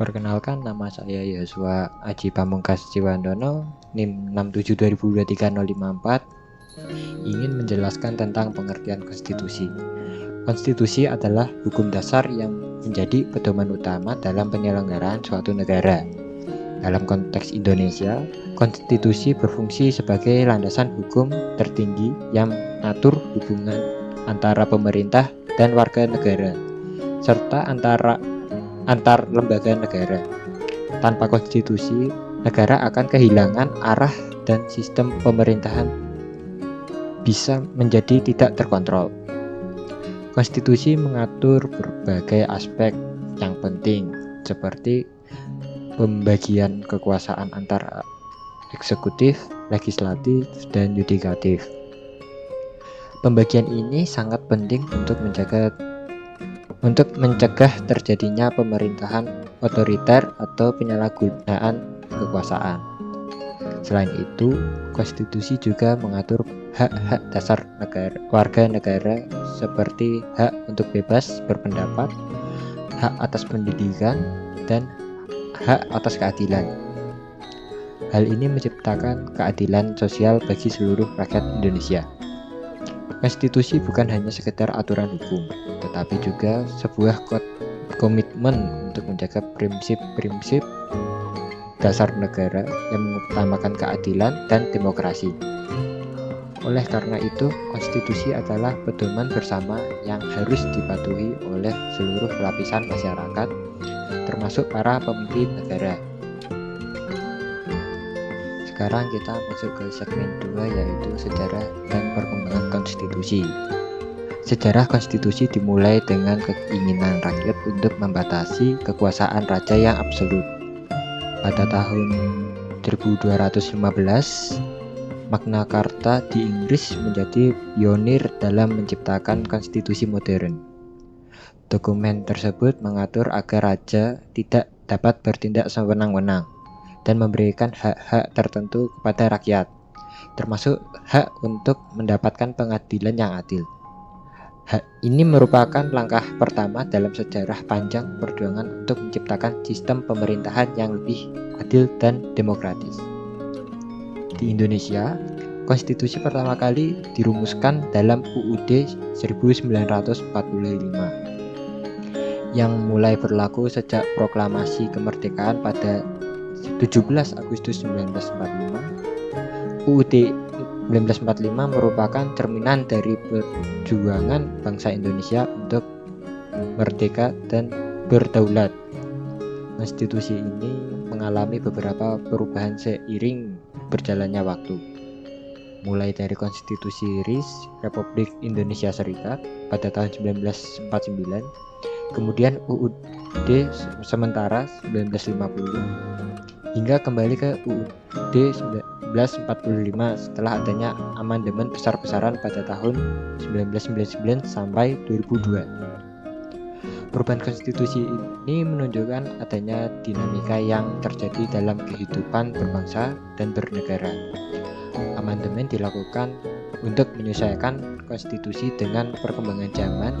Perkenalkan, nama saya Yosua Aji Pamungkas Ciwandono, NIM 6720230554, ingin menjelaskan tentang pengertian konstitusi. Konstitusi adalah hukum dasar yang menjadi pedoman utama dalam penyelenggaraan suatu negara. Dalam konteks Indonesia, konstitusi berfungsi sebagai landasan hukum tertinggi yang mengatur hubungan antara pemerintah dan warga negara, serta antar lembaga negara. Tanpa konstitusi, negara akan kehilangan arah dan sistem pemerintahan bisa menjadi tidak terkontrol. Konstitusi mengatur berbagai aspek yang penting seperti pembagian kekuasaan antara eksekutif, legislatif, dan yudikatif. Pembagian ini sangat penting untuk mencegah terjadinya pemerintahan otoriter atau penyalahgunaan kekuasaan. Selain itu, konstitusi juga mengatur hak-hak dasar warga negara seperti hak untuk bebas berpendapat, hak atas pendidikan, dan hak atas keadilan. Hal ini menciptakan keadilan sosial bagi seluruh rakyat Indonesia. Konstitusi bukan hanya sekedar aturan hukum, tetapi juga sebuah komitmen untuk menjaga prinsip-prinsip dasar negara yang mengutamakan keadilan dan demokrasi. Oleh karena itu, konstitusi adalah pedoman bersama yang harus dipatuhi oleh seluruh lapisan masyarakat, termasuk para pemimpin negara. Sekarang kita masuk ke segmen 2, yaitu sejarah dan perkembangan konstitusi. Sejarah konstitusi dimulai dengan keinginan rakyat untuk membatasi kekuasaan raja yang absolut. Pada tahun 1215, Magna Carta di Inggris menjadi pionir dalam menciptakan konstitusi modern. Dokumen tersebut mengatur agar raja tidak dapat bertindak sewenang-wenang dan memberikan hak-hak tertentu kepada rakyat, termasuk hak untuk mendapatkan pengadilan yang adil. Hak ini merupakan langkah pertama dalam sejarah panjang perjuangan untuk menciptakan sistem pemerintahan yang lebih adil dan demokratis. Di Indonesia, konstitusi pertama kali dirumuskan dalam UUD 1945 yang mulai berlaku sejak proklamasi kemerdekaan pada 17 Agustus 1945. UUD 1945 merupakan cerminan dari perjuangan bangsa Indonesia untuk merdeka dan berdaulat. Konstitusi ini mengalami beberapa perubahan seiring berjalannya waktu, mulai dari Konstitusi RIS Republik Indonesia Serikat pada tahun 1949, kemudian UUD sementara 1950, hingga kembali ke UUD 1945 setelah adanya amandemen besar-besaran pada tahun 1999 sampai 2002. Perubahan konstitusi ini menunjukkan adanya dinamika yang terjadi dalam kehidupan berbangsa dan bernegara. Amandemen dilakukan untuk menyesuaikan konstitusi dengan perkembangan zaman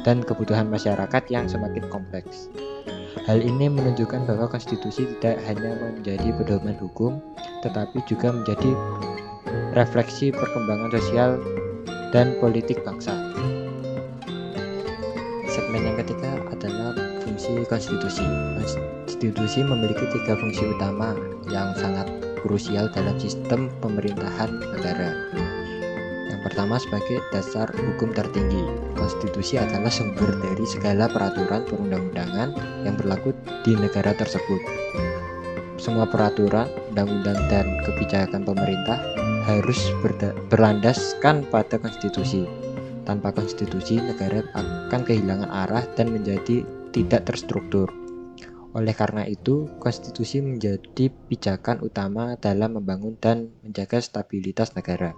dan kebutuhan masyarakat yang semakin kompleks. Hal ini menunjukkan bahwa konstitusi tidak hanya menjadi pedoman hukum, tetapi juga menjadi refleksi perkembangan sosial dan politik bangsa. Segmen yang ketiga adalah fungsi konstitusi. Konstitusi memiliki 3 fungsi utama yang sangat krusial dalam sistem pemerintahan negara. Yang pertama, sebagai dasar hukum tertinggi. Konstitusi adalah sumber dari segala peraturan perundang-undangan yang berlaku di negara tersebut. Semua peraturan, undang-undang, dan kebijakan pemerintah harus berlandaskan pada konstitusi. Tanpa konstitusi, negara akan kehilangan arah dan menjadi tidak terstruktur. Oleh karena itu, konstitusi menjadi pijakan utama dalam membangun dan menjaga stabilitas negara.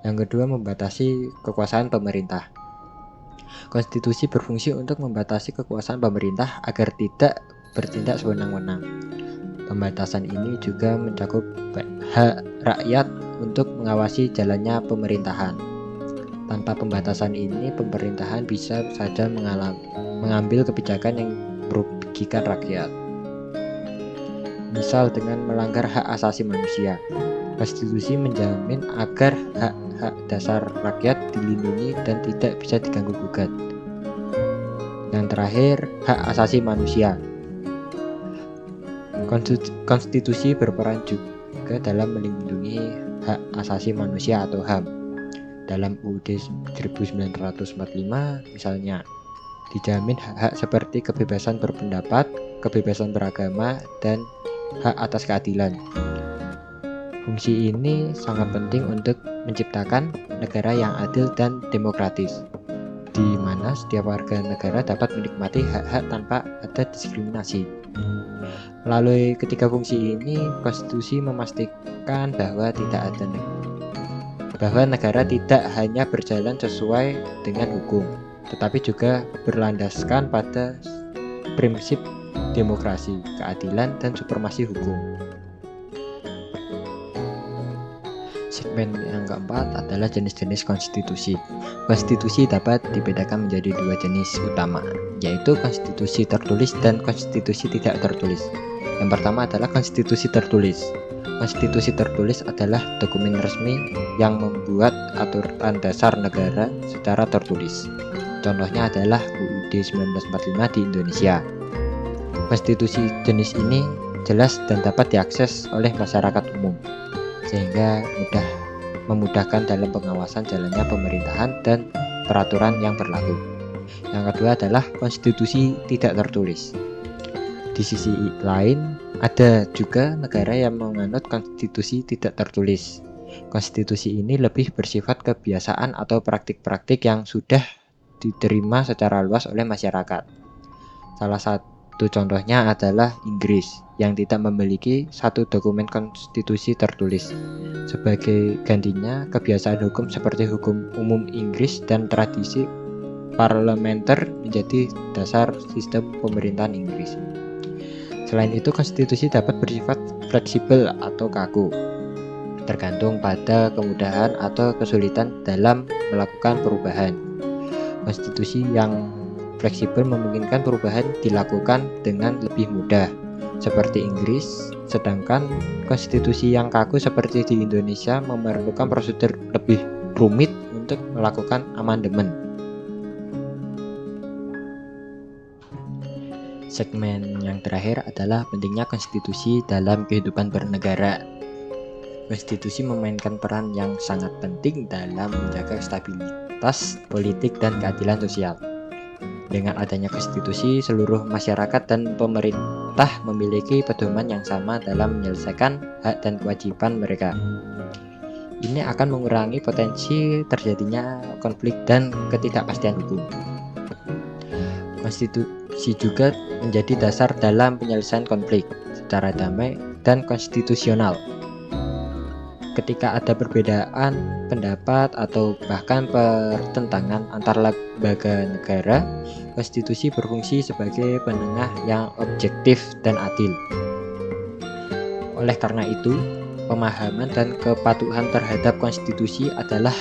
Yang kedua, membatasi kekuasaan pemerintah. Konstitusi berfungsi untuk membatasi kekuasaan pemerintah agar tidak bertindak sewenang-wenang. Pembatasan ini juga mencakup hak rakyat untuk mengawasi jalannya pemerintahan. Tanpa pembatasan ini, pemerintahan bisa saja mengambil kebijakan yang merugikan rakyat. misal dengan melanggar hak asasi manusia. Konstitusi menjamin agar hak-hak dasar rakyat dilindungi dan tidak bisa diganggu-gugat. Yang terakhir, hak asasi manusia. Konstitusi berperan juga dalam melindungi hak asasi manusia atau HAM. Dalam UUD 1945 misalnya, dijamin hak-hak seperti kebebasan berpendapat, kebebasan beragama, dan hak atas keadilan. Fungsi ini sangat penting untuk menciptakan negara yang adil dan demokratis, di mana setiap warga negara dapat menikmati hak-hak tanpa ada diskriminasi. Melalui ketiga fungsi ini, konstitusi memastikan bahwa negara tidak hanya berjalan sesuai dengan hukum, tetapi juga berlandaskan pada prinsip demokrasi, keadilan, dan supremasi hukum. Segmen yang keempat adalah jenis-jenis konstitusi. Konstitusi dapat dibedakan menjadi dua jenis utama, yaitu konstitusi tertulis dan konstitusi tidak tertulis. Yang pertama adalah konstitusi tertulis. Konstitusi tertulis adalah dokumen resmi yang membuat aturan dasar negara secara tertulis. Contohnya adalah UUD 1945 di Indonesia. Konstitusi jenis ini jelas dan dapat diakses oleh masyarakat umum, sehingga memudahkan dalam pengawasan jalannya pemerintahan dan peraturan yang berlaku. Yang kedua adalah konstitusi tidak tertulis. Di sisi lain, ada juga negara yang menganut konstitusi tidak tertulis. Konstitusi ini lebih bersifat kebiasaan atau praktik-praktik yang sudah diterima secara luas oleh masyarakat. Salah satu contohnya adalah Inggris yang tidak memiliki satu dokumen konstitusi tertulis. Sebagai gantinya, kebiasaan hukum seperti hukum umum Inggris dan tradisi parlementer menjadi dasar sistem pemerintahan Inggris. Selain itu, konstitusi dapat bersifat fleksibel atau kaku, tergantung pada kemudahan atau kesulitan dalam melakukan perubahan. Konstitusi yang fleksibel memungkinkan perubahan dilakukan dengan lebih mudah, seperti Inggris, sedangkan konstitusi yang kaku seperti di Indonesia memerlukan prosedur lebih rumit untuk melakukan amandemen. Segmen yang terakhir adalah pentingnya konstitusi dalam kehidupan bernegara. Konstitusi memainkan peran yang sangat penting dalam menjaga stabilitas politik dan keadilan sosial. Dengan adanya konstitusi, seluruh masyarakat dan pemerintah memiliki pedoman yang sama dalam menyelesaikan hak dan kewajiban mereka. Ini akan mengurangi potensi terjadinya konflik dan ketidakpastian hukum. Konstitusi juga menjadi dasar dalam penyelesaian konflik secara damai dan konstitusional. Ketika ada perbedaan pendapat atau bahkan pertentangan antar lembaga negara, konstitusi berfungsi sebagai penengah yang objektif dan adil. Oleh karena itu, pemahaman dan kepatuhan terhadap konstitusi adalah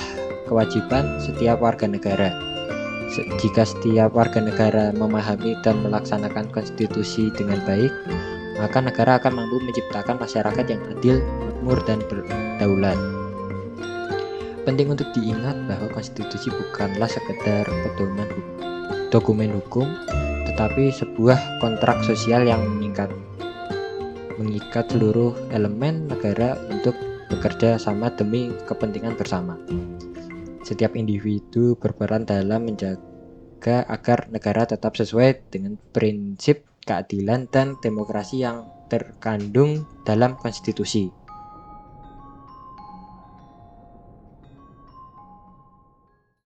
kewajiban setiap warga negara. Jika setiap warga negara memahami dan melaksanakan konstitusi dengan baik, maka negara akan mampu menciptakan masyarakat yang adil, makmur, dan berdaulat. Penting untuk diingat bahwa konstitusi bukanlah sekedar dokumen hukum, tetapi sebuah kontrak sosial yang mengikat seluruh elemen negara untuk bekerja sama demi kepentingan bersama. Setiap individu berperan dalam menjaga agar negara tetap sesuai dengan prinsip keadilan dan demokrasi yang terkandung dalam konstitusi.